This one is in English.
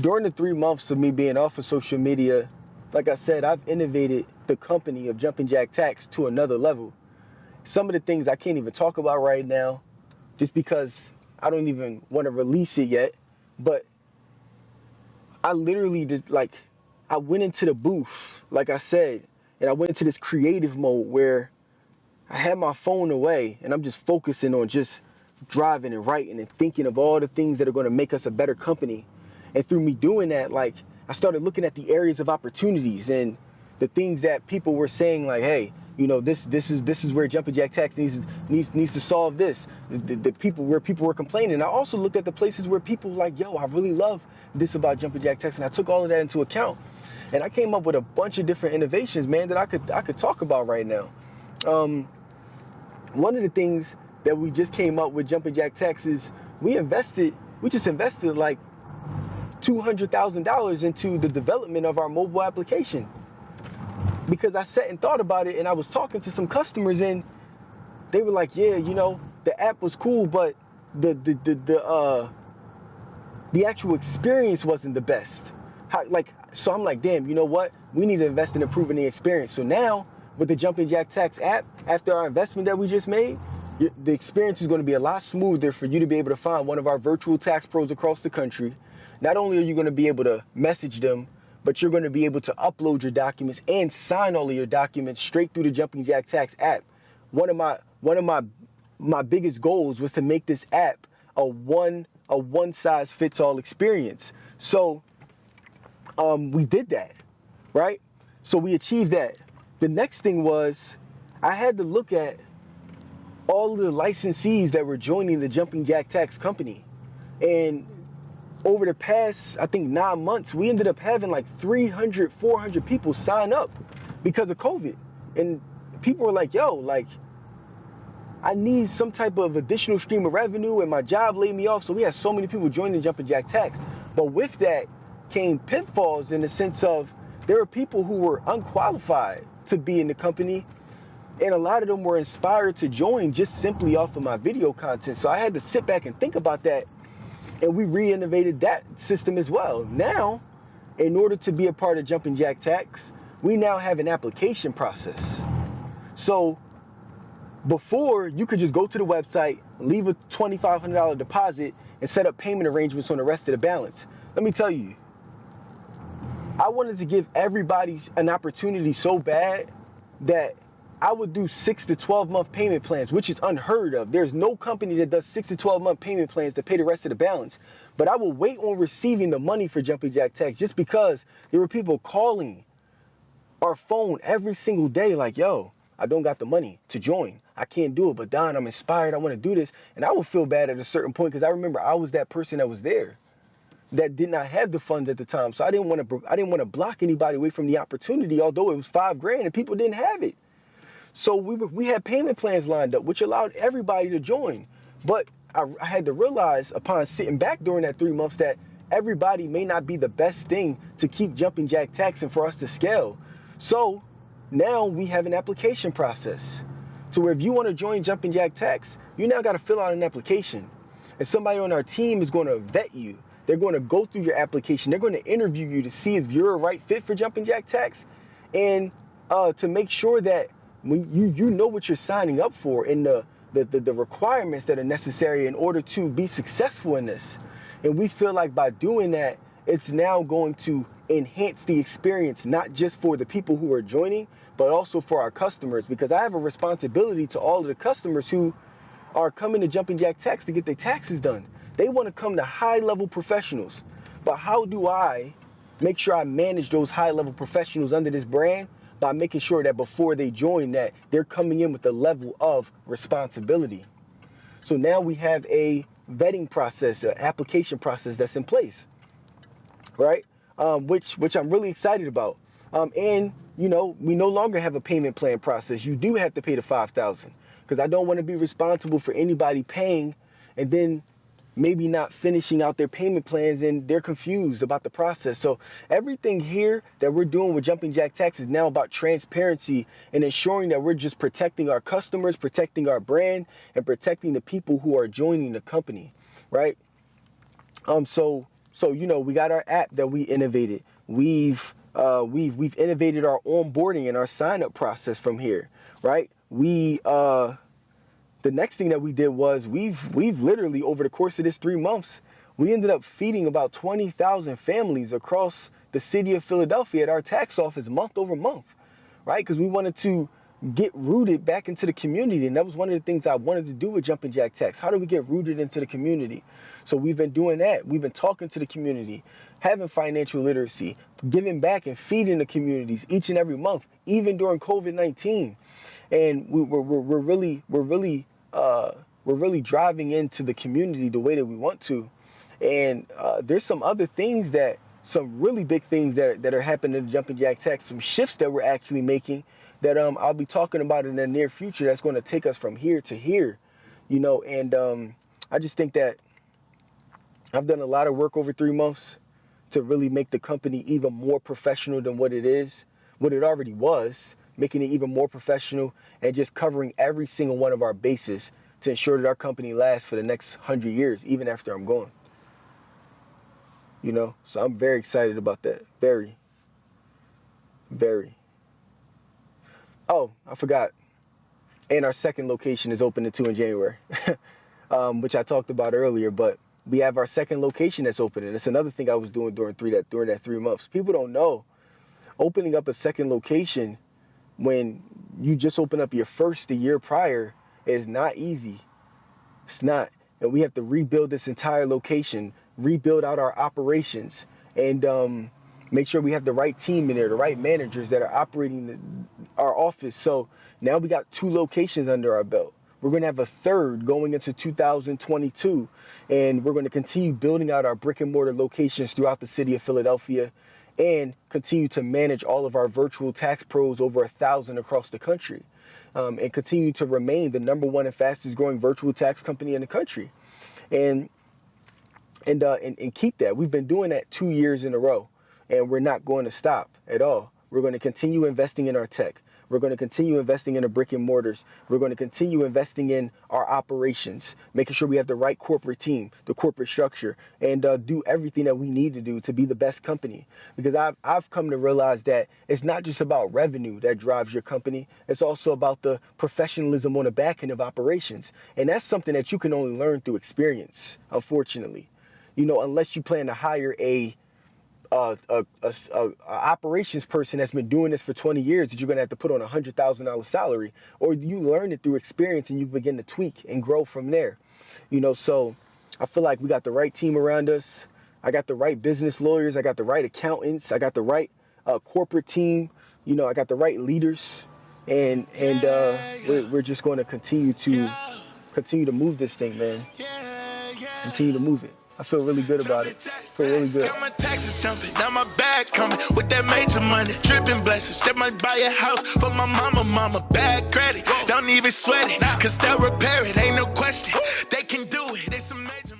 During the 3 months of me being off of social media, like I said, I've innovated the company of Jumping Jack Tax to another level. Some of the things I can't even talk about right now just because I don't even want to release it yet. But I literally just I went into the booth, like I said, and I went into this creative mode where I had my phone away and I'm just focusing on just driving and writing and thinking of all the things that are going to make us a better company. And through me doing that, I started looking at the areas of opportunities and the things that people were saying, like, hey, this is where Jumping Jack Tax needs to solve this. The people where people were complaining. I also looked at the places where people were like, yo, I really love this about Jumping Jack Tax, and I took all of that into account. And I came up with a bunch of different innovations, man, that I could talk about right now. One of the things that we just came up with Jumping Jack Tax is we just invested like $200,000 into the development of our mobile application. Because I sat and thought about it, and I was talking to some customers, and they were like, yeah, the app was cool, but the actual experience wasn't the best. So I'm like, damn, you know what? We need to invest in improving the experience. So now, with the Jumping Jack Tax app, after our investment that we just made, the experience is going to be a lot smoother for you to be able to find one of our virtual tax pros across the country. Not only are you going to be able to message them, but you're going to be able to upload your documents and sign all of your documents straight through the Jumping Jack Tax app. One of my biggest goals was to make this app a one size fits all experience. So we did that, right? So we achieved that. The next thing was I had to look at all of the licensees that were joining the Jumping Jack Tax company. And over the past, I think 9 months, we ended up having like 300, 400 people sign up because of COVID. And people were like, yo, I need some type of additional stream of revenue and my job laid me off. So we had so many people joining Jumping Jack Tax. But with that came pitfalls in the sense of there were people who were unqualified to be in the company. And a lot of them were inspired to join just simply off of my video content. So I had to sit back and think about that. And we re-innovated that system as well. Now, in order to be a part of Jumping Jack Tax, we now have an application process. So before, you could just go to the website, leave a $2,500 deposit, and set up payment arrangements on the rest of the balance. Let me tell you, I wanted to give everybody an opportunity so bad that I would do 6 to 12 month payment plans, which is unheard of. There's no company that does 6 to 12 month payment plans to pay the rest of the balance. But I will wait on receiving the money for Jumping Jack Tax just because there were people calling our phone every single day like, yo, I don't got the money to join. I can't do it, but Don, I'm inspired. I want to do this. And I would feel bad at a certain point because I remember I was that person that was there that did not have the funds at the time. So I didn't want to block anybody away from the opportunity, although it was $5,000 and people didn't have it. So we had payment plans lined up, which allowed everybody to join. But I had to realize upon sitting back during that 3 months that everybody may not be the best thing to keep Jumping Jack Tax and for us to scale. So now we have an application process. So where if you want to join Jumping Jack Tax, you now got to fill out an application. And somebody on our team is going to vet you. They're going to go through your application. They're going to interview you to see if you're a right fit for Jumping Jack Tax and to make sure that when you know what you're signing up for and the requirements that are necessary in order to be successful in this. And we feel like by doing that, it's now going to enhance the experience, not just for the people who are joining, but also for our customers, because I have a responsibility to all of the customers who are coming to Jumping Jack Tax to get their taxes done. They want to come to high-level professionals. But how do I make sure I manage those high-level professionals under this brand? By making sure that before they join that, they're coming in with a level of responsibility. So now we have a vetting process, an application process that's in place, right? Which I'm really excited about. And, we no longer have a payment plan process. You do have to pay the $5,000 because I don't want to be responsible for anybody paying and then maybe not finishing out their payment plans and they're confused about the process. So everything here that we're doing with Jumping Jack Tax is now about transparency and ensuring that we're just protecting our customers, protecting our brand, and protecting the people who are joining the company, right? So So, you know, we got our app that we innovated. We've innovated our onboarding and our sign up process from here, right? The next thing that we did was we've literally, over the course of this 3 months, we ended up feeding about 20,000 families across the city of Philadelphia at our tax office month over month, right? Because we wanted to get rooted back into the community. And that was one of the things I wanted to do with Jumpin' Jack Tax. How do we get rooted into the community? So we've been doing that. We've been talking to the community, having financial literacy, giving back and feeding the communities each and every month, even during COVID-19. And we're really driving into the community the way that we want to. And there's some other things some really big things that are happening in Jumpin' Jack Tax, some shifts that we're actually making that I'll be talking about in the near future that's going to take us from here to here, you know. And I just think that I've done a lot of work over 3 months to really make the company even more professional than what it already was, making it even more professional and just covering every single one of our bases to ensure that our company lasts for the next 100 years, even after I'm gone. You know, so I'm very excited about that. Very, very. Oh, I forgot. And our second location is opening too in January, which I talked about earlier. But we have our second location that's opening. It's another thing I was doing during that 3 months. People don't know, opening up a second location when you just open up your first the year prior is not easy. It's not. And we have to rebuild this entire location, rebuild out our operations, and make sure we have the right team in there, the right managers that are operating our office. So now we got 2 locations under our belt. We're going to have a third going into 2022, and we're going to continue building out our brick and mortar locations throughout the city of Philadelphia and continue to manage all of our virtual tax pros, over 1,000 across the country, and continue to remain the #1 and fastest growing virtual tax company in the country. And keep that. We've been doing that 2 years in a row, and we're not going to stop at all. We're going to continue investing in our tech. We're going to continue investing in the brick and mortars. We're going to continue investing in our operations, making sure we have the right corporate team, the corporate structure, and do everything that we need to do to be the best company. Because I've come to realize that it's not just about revenue that drives your company. It's also about the professionalism on the back end of operations. And that's something that you can only learn through experience, unfortunately. You know, unless you plan to hire a operations person that's been doing this for 20 years that you're going to have to put on a $100,000 salary, or you learn it through experience and you begin to tweak and grow from there. You know, so I feel like we got the right team around us. I got the right business lawyers. I got the right accountants. I got the right corporate team. You know, I got the right leaders, and we're just going to continue to move this thing, man. Continue to move it. I feel really good about it. Feel really good. Got my taxes jumping, now my bag coming with that major money, dripping blessings. That might buy a house for my mama, bad credit. Don't even sweat it, cause they'll repair it, ain't no question. They can do it, it's a major